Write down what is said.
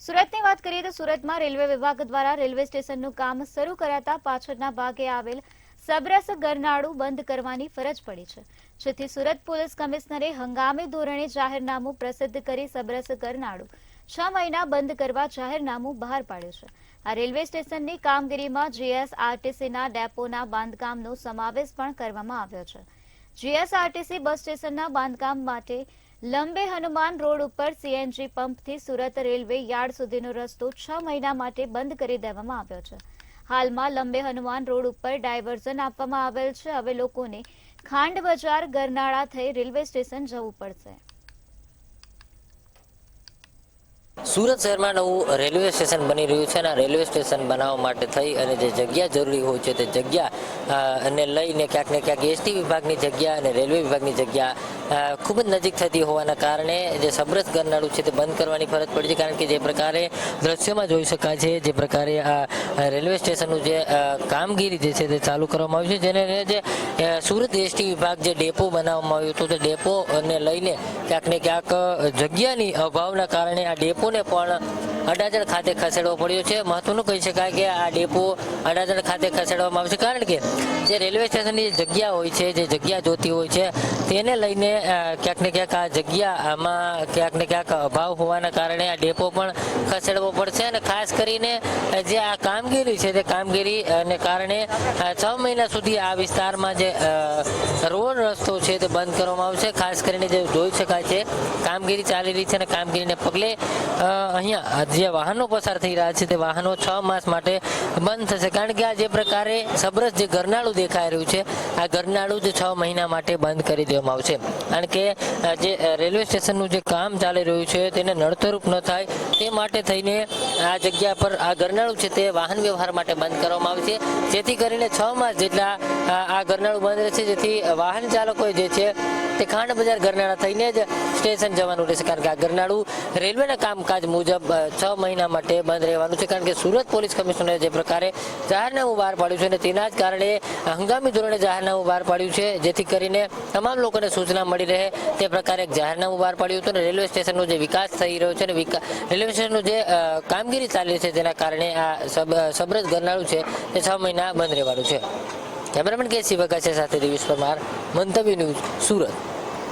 સુરતની વાત કરીએ તો સુરતમાં રેલવે વિભાગ દ્વારા રેલવે સ્ટેશનનું કામ શરૂ કરાતા પાછળના ભાગે આવેલ સબરસ ગરનાળું બંધ કરવાની ફરજ પડી છે, જેથી સુરત પોલીસ કમિશનરે હંગામી ધોરણે જાહેરનામું પ્રસિદ્ધ કરી સબરસ ગરનાળું 6 મહિના બંધ કરવા જાહેરનામું બહાર પાડ્યું છે। આ રેલવે સ્ટેશનની કામગીરીમાં જીએસઆરટીસીના ડેપોના બાંધકામનો સમાવેશ પણ કરવામાં આવ્યો છે। જીએસઆરટીસી બસ સ્ટેશનના બાંધકામ માટે લંબે હનુમાન રોડ ઉપર સીએનજી પંપથી સુરત રેલવે યાર્ડ સુધીનો રસ્તો 6 મહિના માટે બંધ કરી દેવામાં આવ્યો છે। હાલમાં લંબે હનુમાન રોડ ઉપર ડાયવર્ઝન આપવામાં આવેલ છે। હવે લોકોને ખાંડ બજાર ગરનાળા થઈ રેલવે સ્ટેશન જવું પડશે। સુરત શહેરમાં નવું રેલવે સ્ટેશન બની રહ્યું છે અને રેલવે સ્ટેશન બનાવવા માટે થઈ અને જે જગ્યા જરૂરી હોય છે તે જગ્યા અને લઈને ક્યાંક ને ક્યાંક એસટી વિભાગની જગ્યા અને રેલવે વિભાગની જગ્યા ખૂબ જ નજીક થતી હોવાના કારણે જે સબરસ ગરનાળું છે તે બંધ કરવાની ફરજ પડી છે। કારણ કે જે પ્રકારે દ્રશ્યોમાં જોઈ શકાય છે, જે પ્રકારે આ રેલવે સ્ટેશનનું જે કામગીરી જે છે તે ચાલુ કરવામાં આવ્યું છે, જેને જે સુરત એસટી વિભાગ જે ડેપો બનાવવામાં આવ્યો હતો તે ડેપોને લઈને ક્યાંક ને ક્યાંક જગ્યાની અભાવના કારણે આ ડેપોને પણ અડાજણ ખાતે ખસેડવો પડ્યો છે। મહત્વનું કહી શકાય કે આ ડેપો અડાજણ ખાતે ખસેડવામાં આવશે, કારણ કે જે રેલવે સ્ટેશનની જે જગ્યા હોય છે, જે જગ્યા જોતી હોય છે તેને લઈને ક્યાંક ને ક્યાંક આ જગ્યામાં ક્યાંક ને ક્યાંક અભાવ હોવાના કારણે આ ડેપો પણ ખસેડવો પડશે અને ખાસ કરીને જે આ કામગીરી છે તે કામગીરીને કારણે 6 મહિના સુધી આ વિસ્તારમાં જે રોડ રસ્તો છે તે બંધ કરવામાં આવશે। ખાસ કરીને જે જોઈ શકાય છે કામગીરી ચાલી રહી છે અને કામગીરીને પગલે અહીંયા જે વાહનો પસાર થઈ રહ્યા છે તે વાહનો 6 માસ માટે બંધ થશે, કારણ કે આ જે પ્રકારે સબરસ જે ગરનાળું દેખાઈ રહ્યું છે આ ગરનાળું જ 6 મહિના માટે બંધ કરી દેવામાં આવશે। કારણ કે જે રેલવે સ્ટેશનનું જે કામ ચાલી રહ્યું છે તેને નડતરરૂપ ન થાય તે માટે થઈને આ જગ્યા પર આ ગરનાળું છે તે વાહન વ્યવહાર માટે બંધ કરવામાં આવશે, જેથી કરીને 6 માસ જેટલા આ ગરનાળું બંધ રહેશે, જેથી વાહન ચાલકોએ જે છે તે ખાંડ બજાર ગરનાળા થઈને જ સ્ટેશન જવાનું રહેશે। કારણ કે આ ગરનાળું રેલવેના કામકાજ મુજબ 6 મહિના માટે બંધ રહેવાનું છે। કારણ કે સુરત પોલીસ કમિશનરે જે પ્રકારે જાહેરનામું બહાર પાડ્યું છે અને તેના જ કારણે હંગામી ધોરણે જાહેરનામું બહાર પાડ્યું છે, જેથી કરીને તમામ લોકોને સૂચના મળી રહે તે પ્રકારે એક જાહેરનામું બહાર પાડ્યું હતું અને રેલવે સ્ટેશનનો જે વિકાસ થઈ રહ્યો છે અને રેલવે સ્ટેશનનું જે કામગીરી ચાલી રહી છે તેના કારણે આ સબરસ ગરનાળું છે તે 6 મહિના બંધ રહેવાનું છે। કેમેરામેન કેસી વગાસિયા સાથે દિવેશ પરમાર, મંતવ્ય ન્યૂઝ, સુરત।